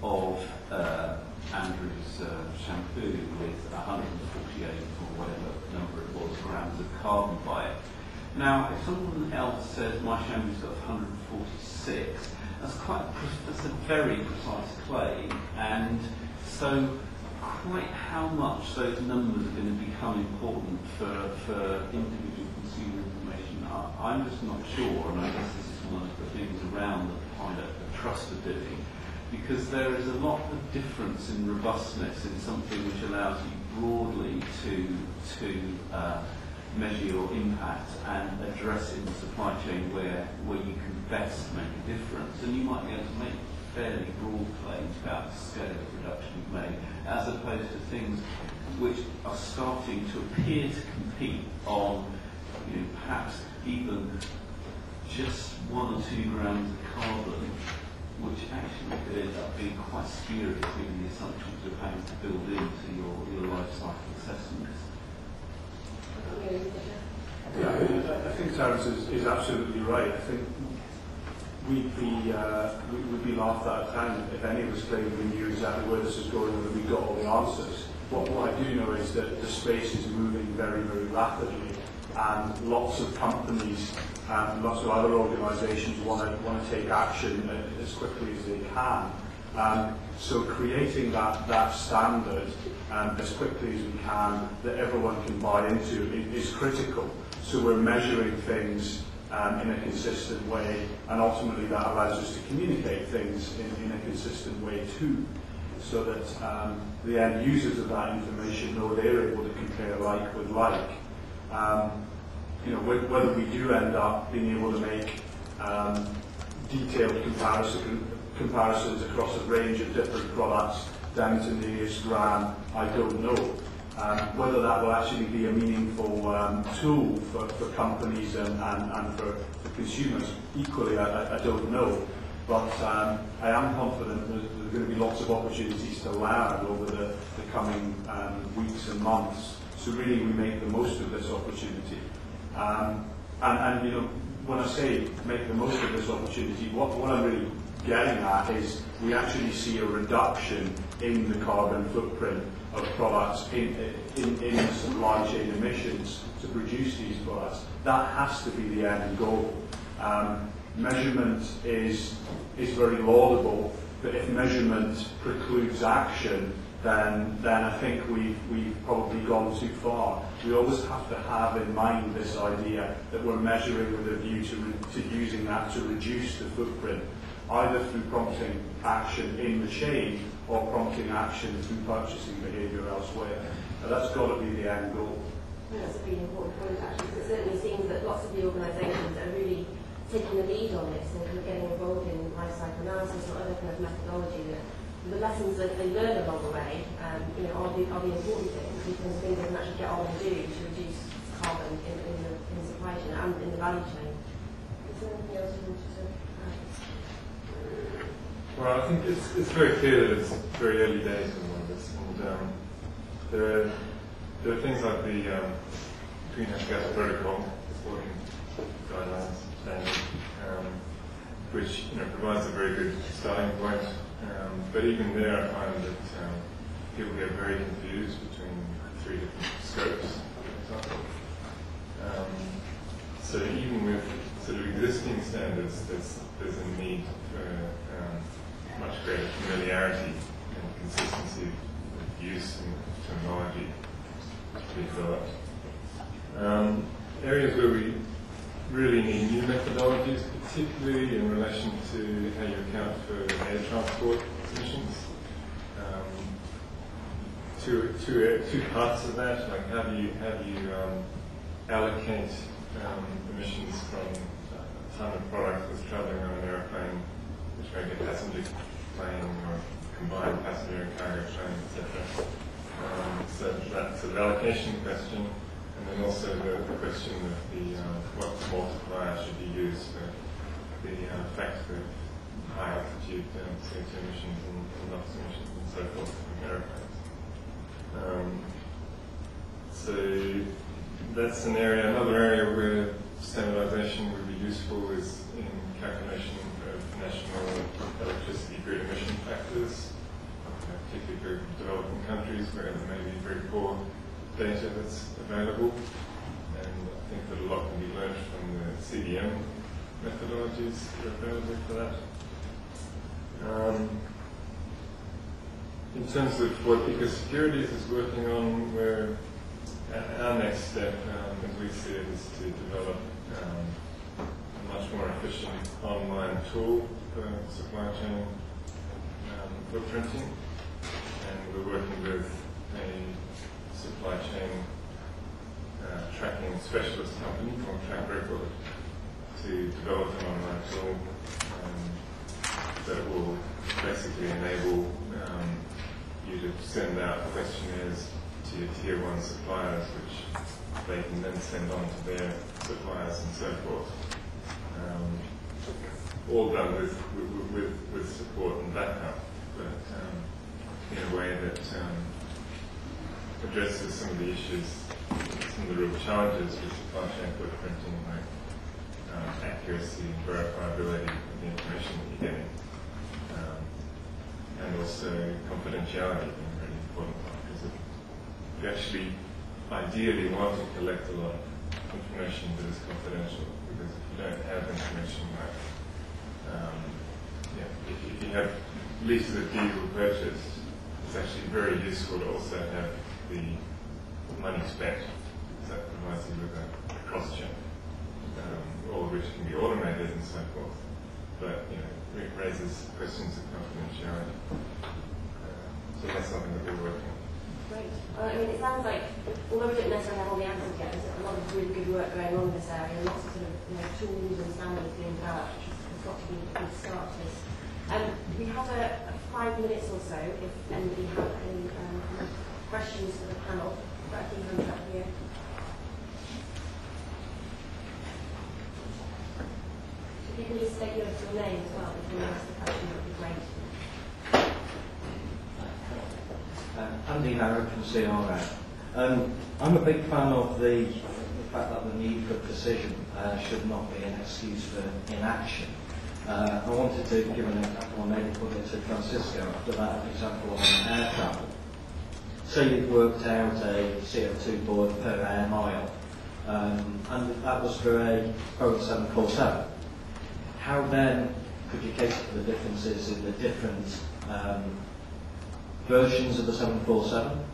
of Andrew's shampoo with 148 or whatever number it was grams of carbon by it. Now, if someone else says my shampoo's got 146, that's a very precise claim, and so quite how much those numbers are going to become important for individual consumer information, I'm just not sure, and I guess this is one of the things around that Pilot Trust are doing, because there is a lot of difference in robustness in something which allows you broadly to measure your impact and address it in the supply chain where you can best make a difference. And you might be able to make fairly broad claims about the scale of reduction you've made, as opposed to things which are starting to appear to compete on, perhaps even just 1 or 2 grams of carbon, which actually could end up being quite spurious given the assumptions you're having to build into your life cycle assessments. Yeah, I think Terence is absolutely right. I think we'd be laughed at a time if any of us claimed we knew exactly where this is going and that we got all the answers. What I do know is that the space is moving very, very rapidly, and lots of companies and lots of other organisations want to take action as quickly as they can. So creating that standard as quickly as we can that everyone can buy into is critical. So we're measuring things in a consistent way, and ultimately that allows us to communicate things in a consistent way too, so that the end users of that information know they're able to compare like with like. Whether we do end up being able to make detailed comparisons across a range of different products down to the nearest gram, I don't know. Whether that will actually be a meaningful tool for companies and for consumers, equally, I don't know. But I am confident that there are going to be lots of opportunities to learn over the coming weeks and months. So really, we make the most of this opportunity. When I say make the most of this opportunity, what I'm really getting at is we actually see a reduction in the carbon footprint of products in the supply chain emissions to produce these products. That has to be the end goal. Measurement is very laudable, but if measurement precludes action, then I think we've probably gone too far. We always have to have in mind this idea that we're measuring with a view to using that to reduce the footprint, either through prompting action in the chain or prompting action through purchasing behaviour elsewhere. That's got to be the end goal. That's a really important point, actually, because it certainly seems that lots of the organisations are really taking the lead on this and kind of getting involved in life cycle analysis or other kind of methodology that the lessons that they learn along the way are the important things, because things they can actually get on and do to reduce carbon in the supply chain and in the value chain. Is there anything else you wanted to add? Well, I think it's very clear that it's very early days in all this, and there are things like the greenhouse gas protocol, reporting guidelines, standard, which provides a very good starting point. But even there, I find that people get very confused between 3 different scopes, for example. So even with sort of existing standards, there's a need for much greater familiarity and consistency of use and terminology to be developed. Areas where we really need new methodologies, particularly in relation to how you account for air transport emissions. Two parts of that, like how do you allocate emissions from a ton of product that's travelling on an aeroplane, which may be a passenger plane or combined passenger and cargo train, etc. So that's an allocation question. And then also the question of what multiplier should you use for the effect of high altitude CO2 emissions and NOx emissions and so forth from aeroplanes. So that's an area. Another area where standardization would be useful is in calculation of national electricity grid emission factors. where there may be very poor data that's available, and I think that a lot can be learned from the CDM methodologies that are available for that. In terms of what EcoSecurities is working on, where our next step, as we see it, is to develop a much more efficient online tool for supply chain footprinting, and we're working with a supply chain tracking specialist company called Track Record to develop an online tool that will basically enable you to send out questionnaires to your tier 1 suppliers, which they can then send on to their suppliers and so forth. All done with support and backup, but in a way that addresses some of the issues, some of the real challenges with supply chain footprinting, like accuracy and verifiability of the information that you're getting, and also confidentiality being a really important part, because you actually ideally want to collect a lot of information that is confidential, because if you don't have information like if you have leases of diesel purchased, it's actually very useful to also have the money spent. So that provides you with a cross-check, all of which can be automated and so forth. But it raises questions of confidentiality. So that's something that we're working on. Great. I mean, it sounds like, although we don't necessarily have all the answers yet, there's a lot of really good work going on in this area, and lots of sort of tools and standards being developed, which has got to be a good start to this. We have 5 minutes or so if anybody has any questions for the panel. But I think I'm up here. If you can just state your name as well before you ask the question, that would be great. Andy Harrop from CRA. I'm a big fan of the fact that the need for precision should not be an excuse for inaction. I wanted to give an example, maybe put it to Francisco after that example on air travel. Say you've worked out a CO2 board per air mile, and that was for a Boeing 747. How then could you cater for the differences in the different versions of the 747?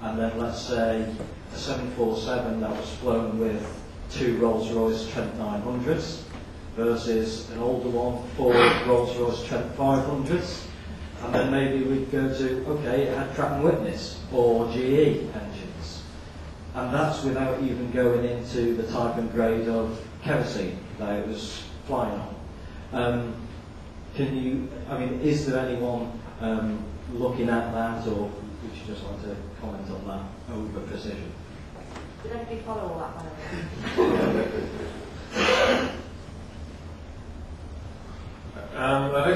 And then let's say a 747 that was flown with 2 Rolls-Royce Trent 900s versus an older one, 4 Rolls-Royce Trent 500s. And then maybe we'd go to, okay, it had Pratt & Whitney's or GE engines. And that's without even going into the type and grade of kerosene that it was flying on. Is there anyone looking at that, or would you just want to comment on that over precision? Did everybody follow all that, by the way? I'd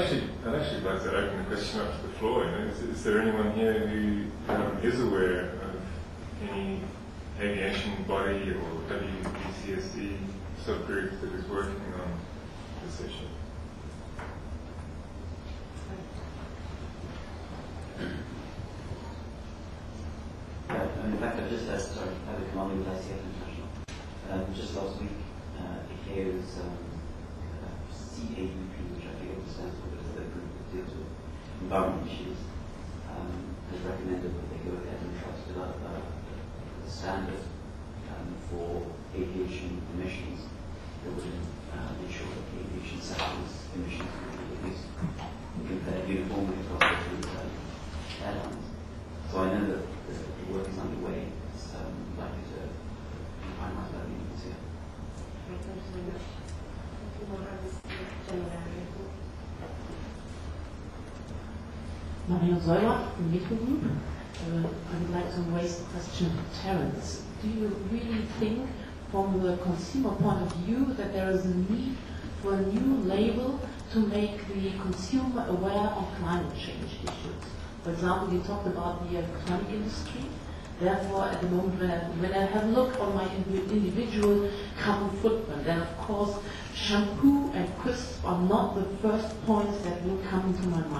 actually like to open the question up to the floor. Is there anyone here who is aware of any aviation body or WBCSD subgroup that is working on this issue? In fact, I've just had a commanding with ICF International. Just last week, ICAO's CAUP, which I think stands for, is the group that deals with environment issues, has recommended that they go ahead and try to develop a standard for aviation emissions that would ensure that the aviation sector's emissions would be reduced and compared uniformly across the 2 airlines. So I know that the work is underway. It's likely to be finalised by the end of this year. Thank you very much. Marion Zoller from Eco Group. I would like to raise the question to Terence. Do you really think, from the consumer point of view, that there is a need for a new label to make the consumer aware of climate change issues? For example, you talked about the electronic industry. Therefore, at the moment, when I have a look on my individual carbon footprint, then of course, shampoo and crisp are not the first points that will come into my mind.